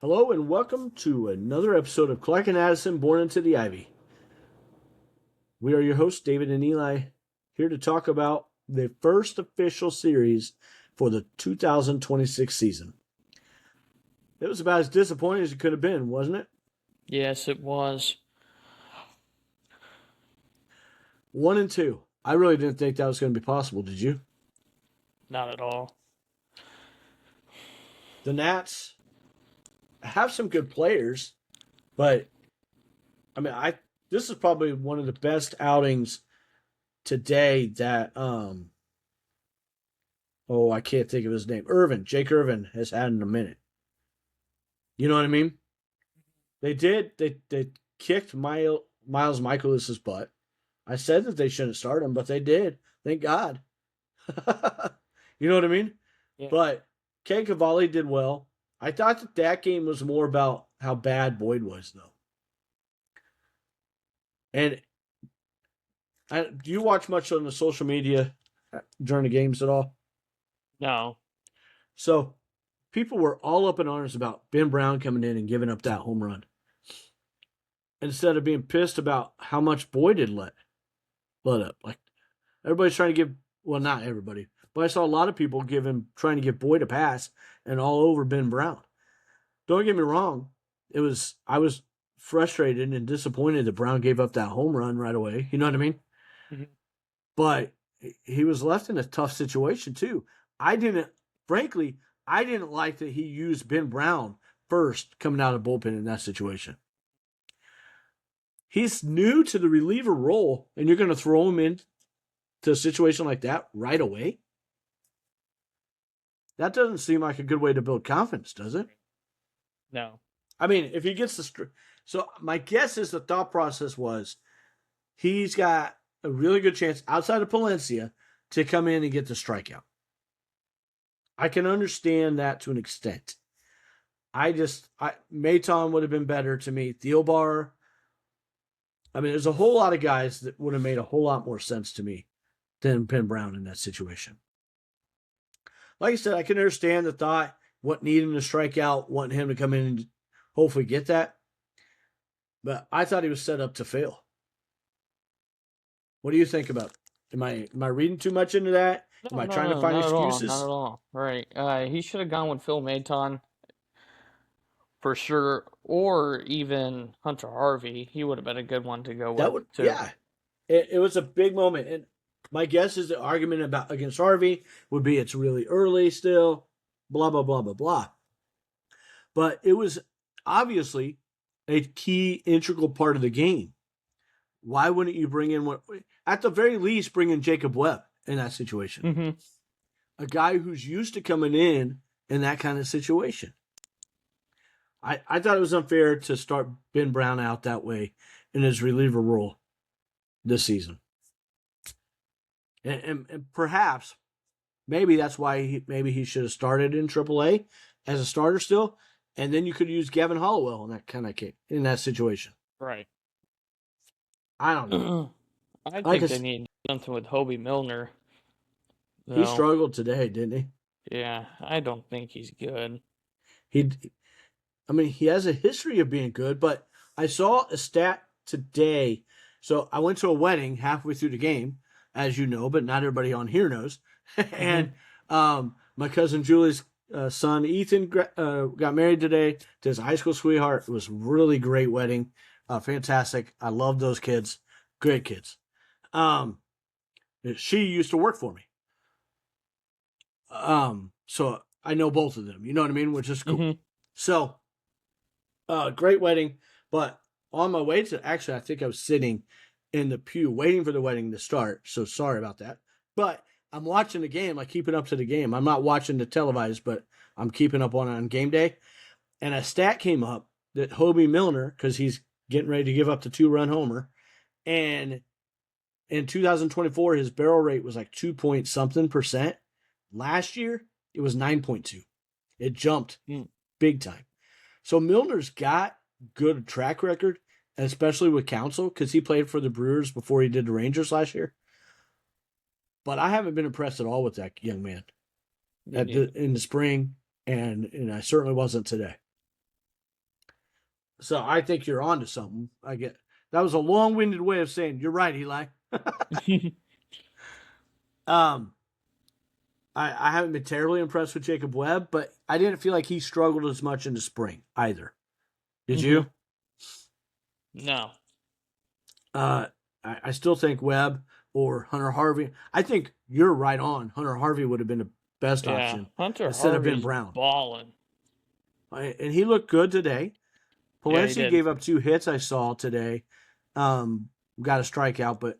Hello and welcome to another episode of Clark and Addison Born into the Ivy. We are your hosts, David and Eli, here to talk about the first official series for the 2026 season. It was about as disappointing as it could have been, wasn't it? Yes, it was. 1-2. I really didn't think that was going to be possible, did you? Not at all. The Nats have some good players, but this is probably one of the best outings today that I can't think of his name. Jake Irvin has had in a minute. You know what I mean? They kicked Miles Michaelis's butt. I said that they shouldn't start him, but they did. Thank God. You know what I mean? Yeah. But Ken Cavalli did well. I thought that game was more about how bad Boyd was, though. And do you watch much on the social media during the games at all? No. So people were all up in arms about Ben Brown coming in and giving up that home run, instead of being pissed about how much Boyd had let up. Like, everybody's trying to give, well, not everybody, but I saw a lot of people trying to give Boyd a pass and all over Ben Brown. Don't get me wrong. I was frustrated and disappointed that Brown gave up that home run right away. You know what I mean? Mm-hmm. But he was left in a tough situation too. Frankly, I didn't like that he used Ben Brown first coming out of the bullpen in that situation. He's new to the reliever role, and you're going to throw him into a situation like that right away? That doesn't seem like a good way to build confidence, does it? No. I mean, if he gets so my guess is the thought process was he's got a really good chance outside of Palencia to come in and get the strikeout. I can understand that to an extent. Maton would have been better to me. Thielbar. I mean, there's a whole lot of guys that would have made a whole lot more sense to me than Ben Brown in that situation. Like I said, I can understand the thought, what needing to strike out, wanting him to come in and hopefully get that. But I thought he was set up to fail. What do you think about it? Am I reading too much into that? Am I trying to find excuses? Not at all. Right. He should have gone with Phil Maton for sure, or even Hunter Harvey. He would have been a good one to go with too. Yeah. It was a big moment, and my guess is the argument against Harvey would be it's really early still, blah blah blah blah blah. But it was obviously a key integral part of the game. Why wouldn't you bring in at the very least bring in Jacob Webb in that situation? Mm-hmm. A guy who's used to coming in that kind of situation. I thought it was unfair to start Ben Brown out that way in his reliever role this season. And perhaps, maybe that's why he should have started in AAA as a starter still, and then you could use Gavin Hollowell in that kind of kick in that situation. Right. I don't know. I think they need something with Hobie Milner. Though. He struggled today, didn't he? Yeah, I don't think he's good. He has a history of being good, but I saw a stat today. So I went to a wedding halfway through the game, as you know, but not everybody on here knows. And my cousin Julie's son Ethan got married today to his high school sweetheart. It was a really great wedding. Fantastic. I love those kids. Great kids. She used to work for me. So I know both of them. You know what I mean? Which is cool. Mm-hmm. So, great wedding. But on my way to, actually, I think I was sitting in the pew waiting for the wedding to start. So sorry about that. But I'm watching the game. I'm keeping up to the game. I'm not watching the televised, but I'm keeping up on game day. And a stat came up that Hobie Milner, because he's getting ready to give up the 2-run homer, and in 2024 his barrel rate was like 2-point-something%. Last year it was 9.2. It jumped big time. So Milner's got good track record, especially with Council, because he played for the Brewers before he did the Rangers last year. But I haven't been impressed at all with that young man in the spring, and I certainly wasn't today. So I think you're onto something. I get that was a long-winded way of saying you're right, Eli. um, I haven't been terribly impressed with Jacob Webb, but I didn't feel like he struggled as much in the spring either. Did hmm you? No. Uh, I still think Webb or Hunter Harvey. I think you're right on. Hunter Harvey would have been the best Yeah. option Hunter instead of Ben Harvey's Brown. balling. And he looked good today. Yeah, he Palencia did. gave up 2 hits I saw today. Got a strikeout, but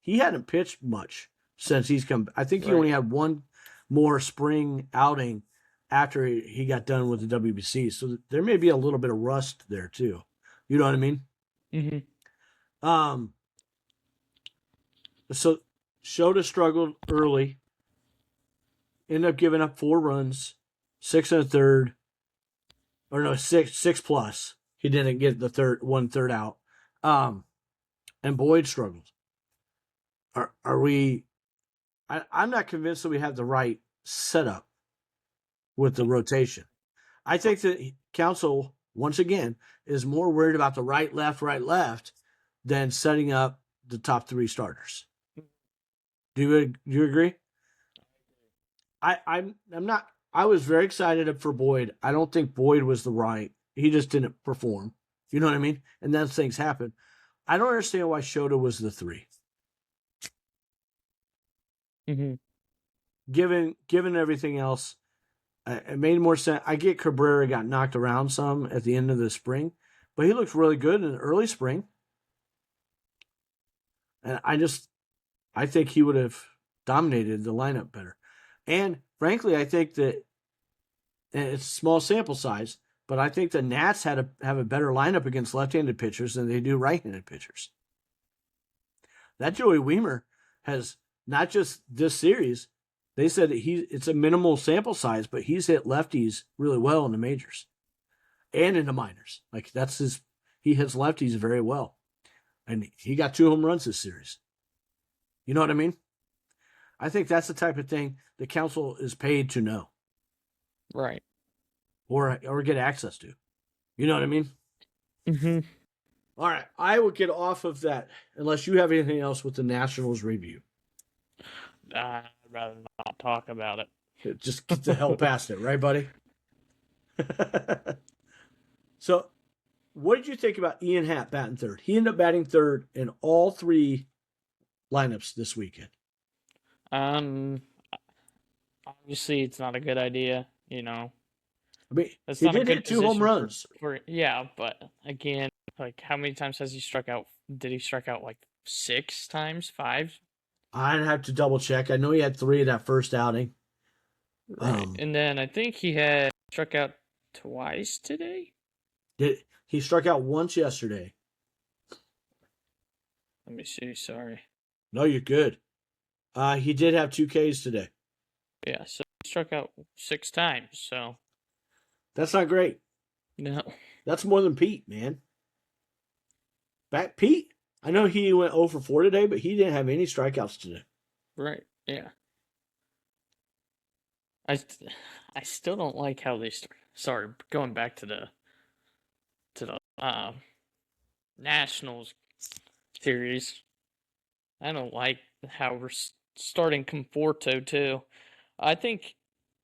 he hadn't pitched much since he's come. I think he Right. only had one more spring outing after he got done with the WBC. So there may be a little bit of rust there too. You know what I mean? hmm Um, so Shota struggled early, ended up giving up 4 runs, 6 1/3, or no, six plus. He didn't get the third out. And Boyd struggled. Are we? I'm not convinced that we have the right setup with the rotation. I think that Council once again is more worried about the right, left than setting up the top 3 starters. Do you agree? I'm not. I was very excited for Boyd. I don't think Boyd was the right. He just didn't perform. You know what I mean? And then things happen. I don't understand why Shota was the 3. hmm Given everything else, it made more sense. I get Cabrera got knocked around some at the end of the spring, but he looked really good in the early spring. And I think he would have dominated the lineup better. And frankly, I think that and it's a small sample size, but I think the Nats have a better lineup against left-handed pitchers than they do right-handed pitchers. That Joey Weimer has not just this series. They said that it's a minimal sample size, but he's hit lefties really well in the majors and in the minors. Like he hits lefties very well, and he got 2 home runs this series. You know what I mean? I think that's the type of thing the council is paid to know Right. or get access to. You know what I mean? hmm All right, I will get off of that unless you have anything else with the Nationals review. I'd rather not talk about Just get the hell it. past it, right, buddy? So, what did you think about Ian Happ batting third? He ended up batting third in all 3 lineups this weekend. um, obviously, it's not a good idea. I mean, That's he not a did good hit 2 home position runs. for yeah. But again, like, how many times has he struck out? Did he strike out like 6 times, 5? I'd have to double check. I know he had 3 in that first outing. Right. And then I think he had struck out twice today. He struck out once yesterday. Let me see. Sorry. No, you're good. He did have 2 Ks today. Yeah. So he struck out 6 times. So That's not great. no. That's more than Pete, man. Pete, I know he went 0 for 4 today, but he didn't have any strikeouts today. Right. Yeah. I I still don't like how they start. Sorry, going back to the Nationals series. I don't like how we're starting Conforto too. I think,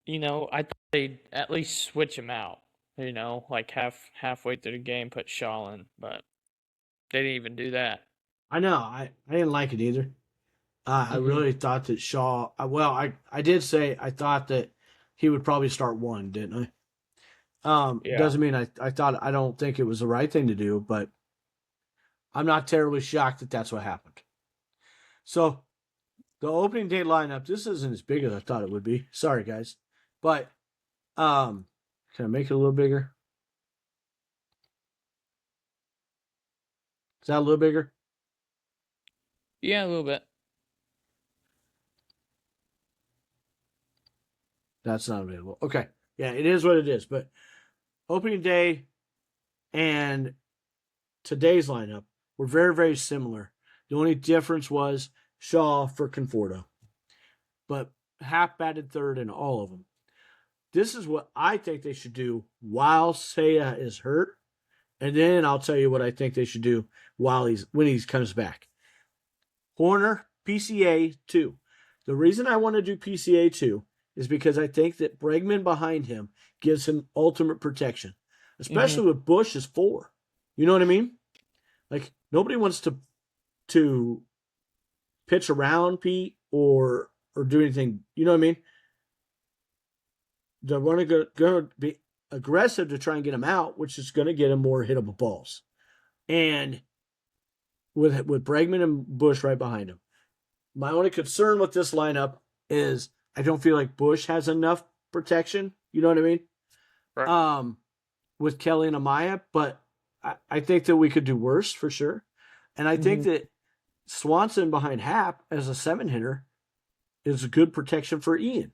I thought they'd at least switch him out. Like halfway through the game, put Shaw in, but they didn't even do that. I know. I didn't like it either. I hmm really thought that Shaw. Well, I did say I thought that he would probably start one, didn't I? Yeah. Doesn't mean I thought I don't think it was the right thing to do, but I'm not terribly shocked that that's what happened. So the opening day lineup. This isn't as big as I thought it would be. Sorry, guys, but can I make it a little bigger? Is that a little bigger? Yeah, a little bit. That's not available. Okay, yeah, it is what it is. But opening day and today's lineup were very, very similar. The only difference was Shaw for Conforto, but half batted third in all of them. This is what I think they should do while Seiya is hurt. And then I'll tell you what I think they should do when he comes back. Horner, PCA 2. The reason I want to do PCA 2 is because I think that Bregman behind him gives him ultimate protection, Mhm. especially with Bush as 4. You know what I mean? Like nobody wants to pitch around Pete or do anything. You know what I mean? They're going to be aggressive to try and get him out, which is going to get him more hittable balls. And with Bregman and Bush right behind him, my only concern with this lineup is I don't feel like Bush has enough protection. You know what I mean? Right. Um, with Kelly and Amaya, but I think that we could do worse for sure. And I think Mhm. that Swanson behind Hap as a 7 hitter is a good protection for Ian.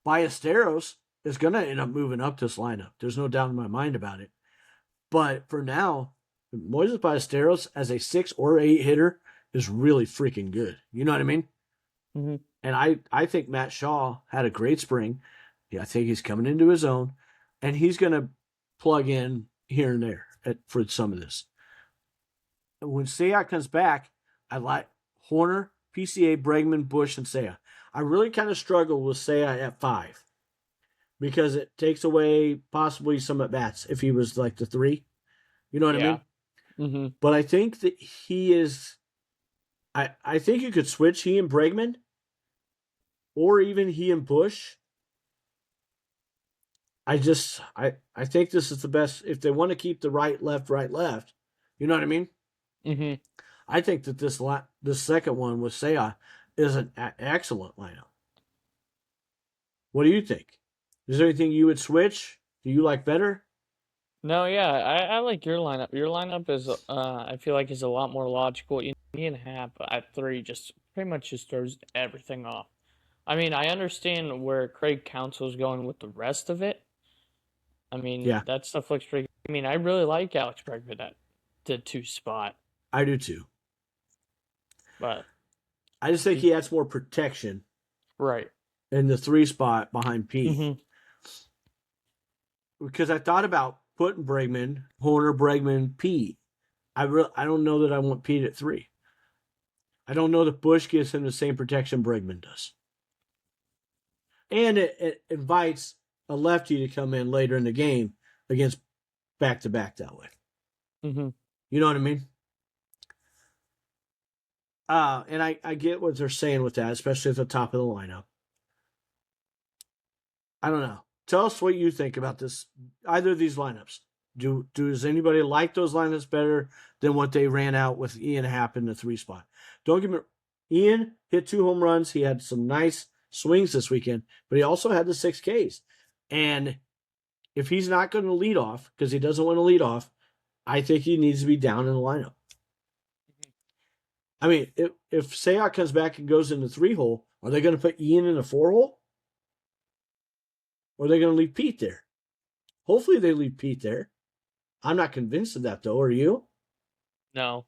Ballesteros is going to end up moving up this lineup. There's no doubt in my mind about it. But for now, Moises Ballesteros as a 6 or 8 hitter is really freaking good. You know what I mean? Mhm. And I think Matt Shaw had a great spring. Yeah, I think he's coming into his own, and he's going to plug in here and there for some of this. When Seiya comes back, I like Horner, PCA, Bregman, Bush, and Seiya. I really kind of struggle with Seiya at 5 because it takes away possibly some at bats if he was like the 3. You know what I Yeah. mean? Mhm. But I think that he is. I think you could switch he and Bregman, or even he and Bush. I think this is the best if they want to keep the right, left. You know what I mean? Mhm. I think that this second one with Seiya is an excellent lineup. What do you think? Is there anything you would switch? Do you like better? No, yeah, I like your lineup. Your lineup is I feel like is a lot more logical. Ian Happ at 3 just pretty much just throws everything off. I mean, I understand where Craig Counsell's going with the rest of it. I mean, Yeah, that stuff looks pretty. I mean, I really like Alex Bregman at the 2 spot, I do too. but I just think he, he adds more protection right. in the 3 spot behind Pete. Mm-hmm. Because I thought about putting Bregman, Horner, Bregman, Pete. I don't know that I want Pete at 3. I don't know that Bush gives him the same protection Bregman does. And it invites a lefty to come in later in the game against back to back that way. Mm-hmm. You know what I mean? And I get what they're saying with that, especially at the top of the lineup. I don't know. Tell us what you think about this. Either of these lineups. Does anybody like those lineups better than what they ran out with Ian Happ in the 3 spot? Don't get me. Ian hit 2 home runs. He had some nice swings this weekend, but he also had the 6 Ks. And if he's not going to lead off because he doesn't want to lead off, I think he needs to be down in the lineup. I mean, if Sayat comes back and goes in the 3 hole, are they going to put Ian in the 4 hole? Or are they going to leave Pete there? Hopefully they leave Pete there. I'm not convinced of that, though. Are you? No.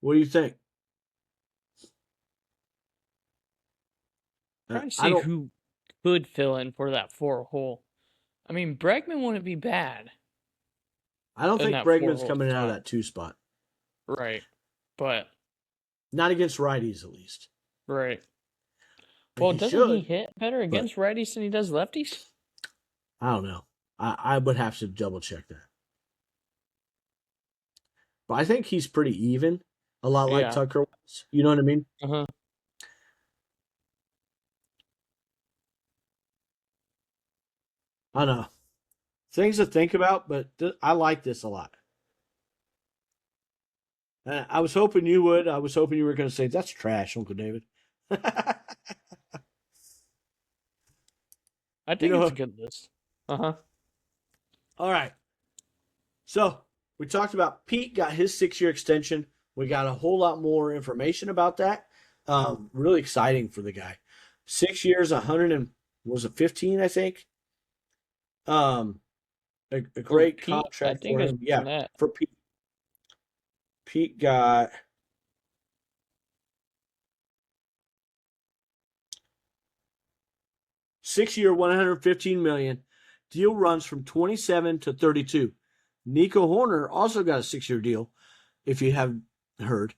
What do you think? Trying to I see don't. who could fill in for that 4 hole. I mean, Bregman wouldn't be bad I don't in think that four Bregman's hole coming out of spot. that 2 spot. Right. But Not against righties, at least. right. Well, He doesn't he should, hit better but against righties than he does lefties? I don't know. I would have to double check that. But I think he's pretty even, a lot like Yeah. Tucker was. You know what I mean? Uh-huh. I don't know. Things to think about, but I like this a lot. I was hoping you would. I was hoping you were going to say, that's trash, Uncle David. I you think it's a know, good list. Uh-huh. all right. So we talked about Pete got his 6 year extension. We got a whole lot more information about that. Really exciting for the guy. 6 years, 100 and was it 15? I think. Um, a For great Pete, I contract think for it's him. Yeah, net. for Pete. Pete got 6-year, $115 million. Deal runs from 27 to 32. Nico Horner also got a 6-year deal, if you haven't heard,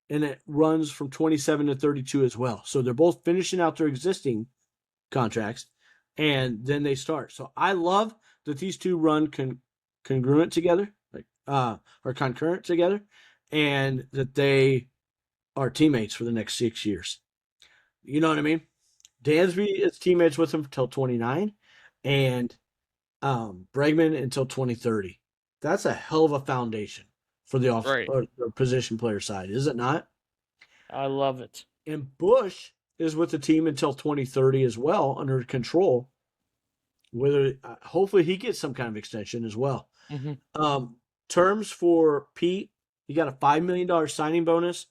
and it runs from 27 to 32 as well. So they're both finishing out their existing contracts, and then they start. So I love that these two run congruent together, or concurrent together, and that they are teammates for the next 6 years. You know what I mean? Dansby is teammates with him until 29, and Bregman until 2030. That's a hell of a foundation for the Right. position player side, is it not? I love it. And Bush is with the team until 2030 as well, under control. Whether hopefully he gets some kind of extension as well. Mm-hmm. Terms for Pete, he got a $5 million signing bonus.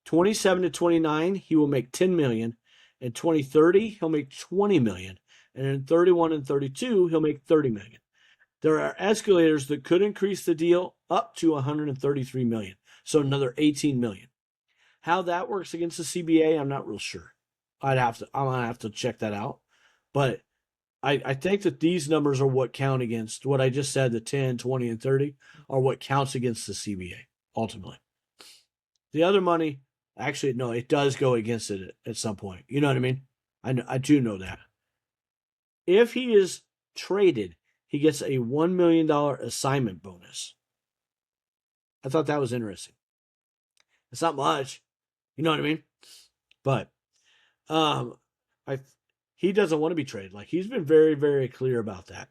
27 to 29, he will make $10 million. In 2030, he'll make $20 million. And in 31 and 32, he'll make $30 million. There are escalators that could increase the deal up to $133 million. So another $18 million. How that works against the CBA, I'm not real sure. I'm gonna have to check that out. But I think that these numbers are what count against what I just said, the 10, 20, and 30 are what counts against the CBA, ultimately. The other money, actually, no, it does go against it at some point. You know what I mean? I do know that. If he is traded, he gets a $1 million assignment bonus. I thought that was interesting. It's not much. You know what I mean? But he doesn't want to be traded. Like, he's been very, very clear about that.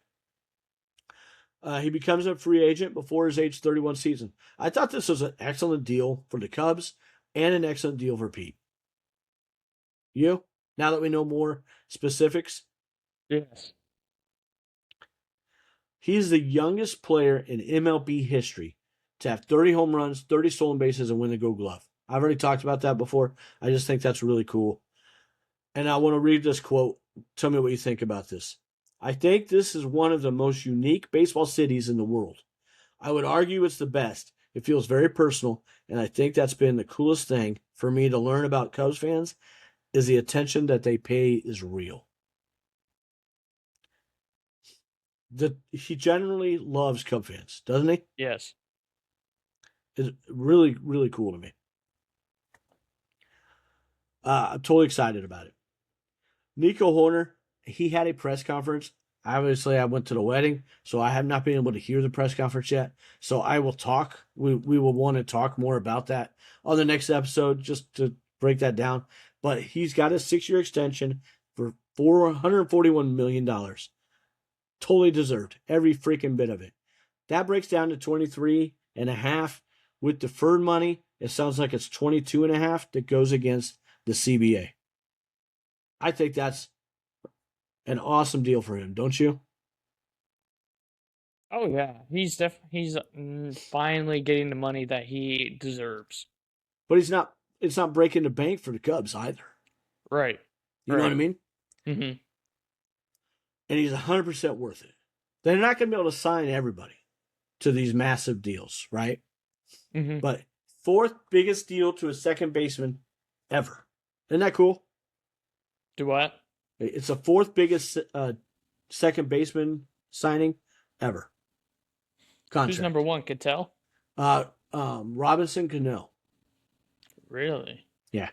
He becomes a free agent before his age 31 season. I thought this was an excellent deal for the Cubs and an excellent deal for Pete. You? Now that we know more specifics? Yes. He's the youngest player in MLB history to have 30 home runs, 30 stolen bases, and win the Gold Glove. I've already talked about that before. I just think that's really cool. And I want to read this quote. Tell me what you think about this. I think this is one of the most unique baseball cities in the world. I would argue it's the best. It feels very personal, and I think that's been the coolest thing for me to learn about Cubs fans is the attention that they pay is real. He generally loves Cub fans, doesn't he? Yes. It's really, really cool to me. I'm totally excited about it. Nico Horner, he had a press conference. Obviously, I went to the wedding, so I have not been able to hear the press conference yet. So I will talk. We will want to talk more about that on the next episode, just to break that down. But he's got a 6-year extension for $441 million. Totally deserved. Every freaking bit of it. That breaks down to 23 and a half. With deferred money, it sounds like it's 22 and a half that goes against the CBA. I think that's an awesome deal for him, don't you? Oh yeah, he's finally getting the money that he deserves. But it's not breaking the bank for the Cubs either. Right. You know what I mean? Mm-hmm. And he's 100% worth it. They're not going to be able to sign everybody to these massive deals, right? Mm-hmm. But fourth biggest deal to a second baseman ever. Isn't that cool? Do what? It's the fourth biggest second baseman signing ever. Contract. Who's number one? Cattell? Robinson Cano. Really? Yeah.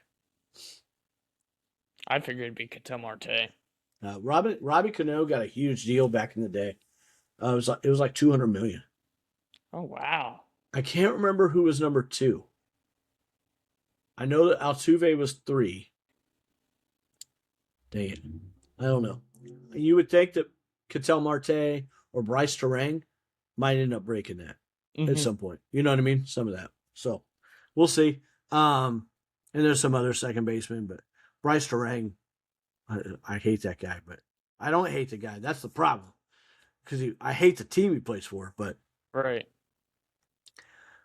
I figured it'd be Cattell Marte. Robbie Cano got a huge deal back in the day. It was like $200 million. Oh wow! I can't remember who was number 2. I know that Altuve was 3. Dang it, I don't know. You would think that Ketel Marte or Bryce Terang might end up breaking that at some point. You know what I mean? Some of that. So we'll see. And there's some other second basemen, but Bryce Terang, I hate that guy, but I don't hate the guy. That's the problem. Because I hate the team he plays for, but right.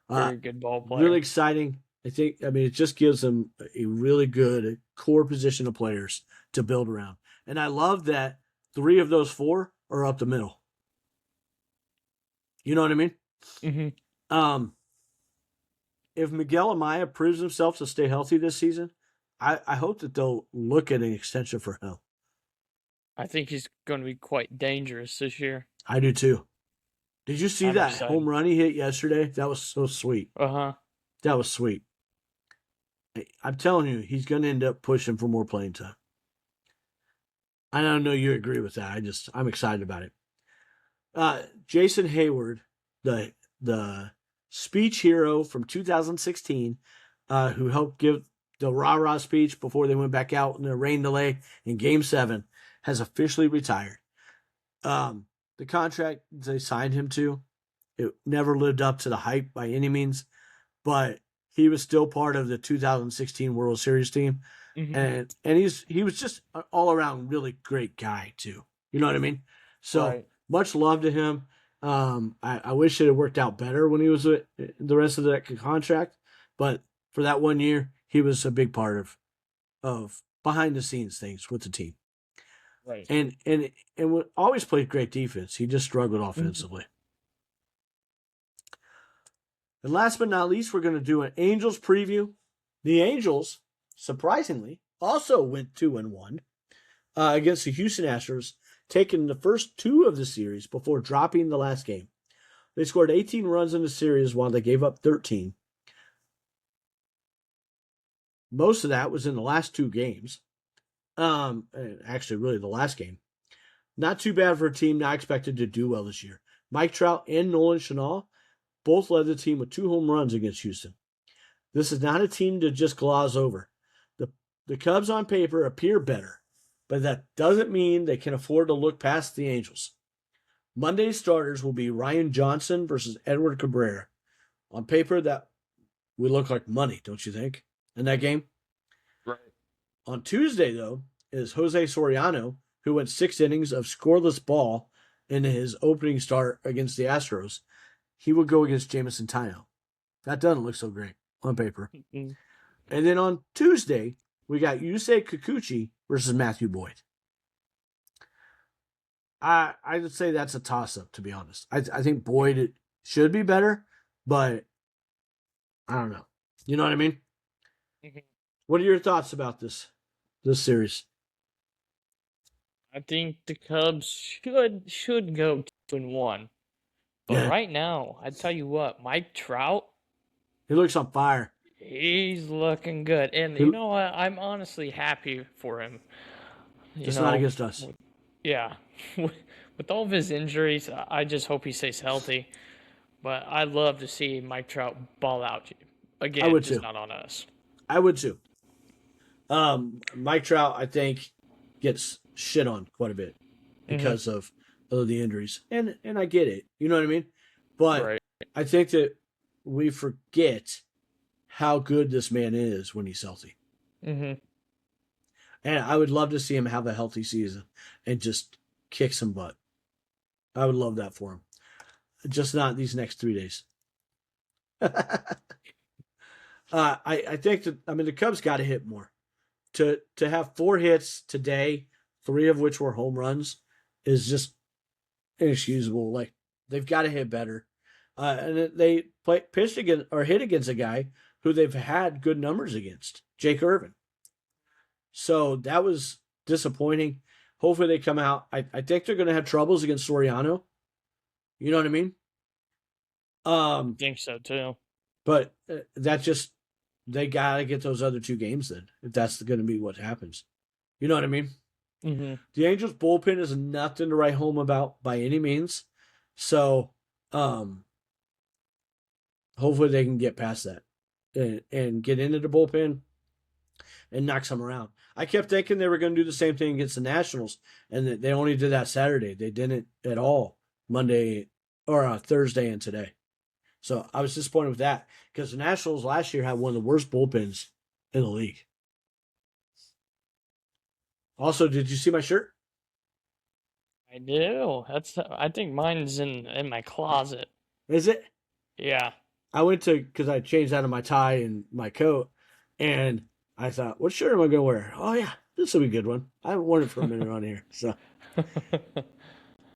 Very good ball player. Really exciting. It just gives them a really good core position of players to build around. And I love that 3 of those 4 are up the middle. You know what I mean? Mm-hmm. If Miguel Amaya proves himself to stay healthy this season, I hope that they'll look at an extension for him. I think he's going to be quite dangerous this year. I do too. Did you see I'm that excited. home run he hit yesterday? That was so sweet. Uh huh. That was sweet. I'm telling you, he's going to end up pushing for more playing time. I don't know you agree with that. I'm excited about it. Jason Hayward, the speech hero from 2016, who helped give the rah-rah speech before they went back out in the rain delay in Game 7, has officially retired. The contract they signed him to, it never lived up to the hype by any means, but he was still part of the 2016 World Series team, Hmm. and he was just an all around really great guy too. You know what I mean? So Right. much love to him. I wish it had worked out better when he was with the rest of that contract, but for that 1 year, he was a big part of behind the scenes things with the team, Right. and always played great defense. He just struggled Hmm. offensively. And last but not least, we're going to do an Angels preview. The Angels, surprisingly, also went 2-1 against the Houston Astros, taking the first two of the series before dropping the last game. They scored 18 runs in the series while they gave up 13. Most of that was in the last two games. Actually, really the last game. Not too bad for a team not expected to do well this year. Mike Trout and Nolan Chanel both led the team with 2 home runs against Houston. This is not a team to just gloss over. The Cubs on paper appear better, but that doesn't mean they can afford to look past the Angels. Monday's starters will be Ryan Johnson versus Edward Cabrera. On paper, that would look like money, don't you think, in that game? Right. On Tuesday, though, is Jose Soriano, who went 6 innings of scoreless ball in his opening start against the Astros. He will go against Jamison Tino. That doesn't look so great on paper. Mm. And then on Tuesday, we got Yusei Kikuchi versus Matthew Boyd. I would say that's a toss up, to be honest. I think Boyd should be better, but I don't know. You know what I mean? Mhm. What are your thoughts about this series? I think the Cubs should go 2-1. But Yeah, right now, I tell you what, Mike Trout, he looks on fire. he's looking good. And He, you know what? I'm honestly happy for him. You just not know, against us. yeah. With all of his injuries, I just hope he stays healthy. But I'd love to see Mike Trout ball out I again, would just too. not on us. I would too. Mike Trout, I think, gets shit on quite a bit Hmm. because of the injuries, and I get it. You know what I mean? But Right. I think that we forget how good this man is when he's healthy. Hmm. And I would love to see him have a healthy season and just kick some butt. I would love that for him. Just not these next 3 days. I think that the Cubs got to hit more. To have 4 hits today, 3 of which were home runs, is just inexcusable. Like they've got to hit better. And they pitched against or hit against a guy who they've had good numbers against, Jake Irvin. So that was disappointing. Hopefully they come out. I think they're going to have troubles against Soriano. You know what I mean? I Um, think so too. but that just they got to get those other 2 games then if that's going to be what happens. You know what I mean? Hmm. The Angels bullpen is nothing to write home about by any means. So um, hopefully they can get past that and get into the bullpen and knock some around. I kept thinking they were going to do the same thing against the Nationals, and they only did that Saturday. They didn't at all Monday or Thursday and today. So I was disappointed with that because the Nationals last year had one of the worst bullpens in the league. Also, did you see my shirt? I do. I think mine's in my closet. Is it? Yeah. I went to because I changed out of my tie and my coat, and I thought, what shirt am I going to wear? Oh yeah, this will be a good one. I haven't worn it for a minute on here, so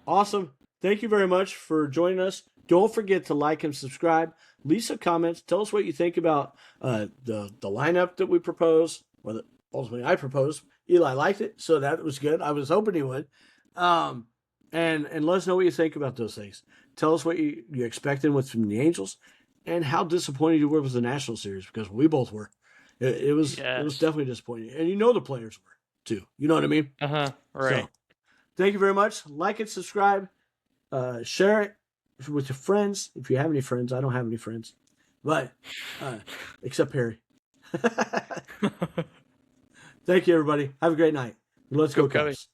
awesome. Thank you very much for joining us. Don't forget to like and subscribe. Leave some comments. Tell us what you think about the lineup that we propose, or that ultimately I propose. Eli liked it, so that was good. I was hoping he would. Um, and let us know what you think about those things. Tell us what you're expecting with from the Angels, and how disappointed you were with the National Series, because we both were. It was Yes. definitely disappointing, and the players were too. You know what I mean? Right. So thank you very much. Like it, subscribe, share it with your friends if you have any friends. I don't have any friends, but except Harry. Thank you, everybody. Have a great night. Let's Go go, Cubby. Cubs.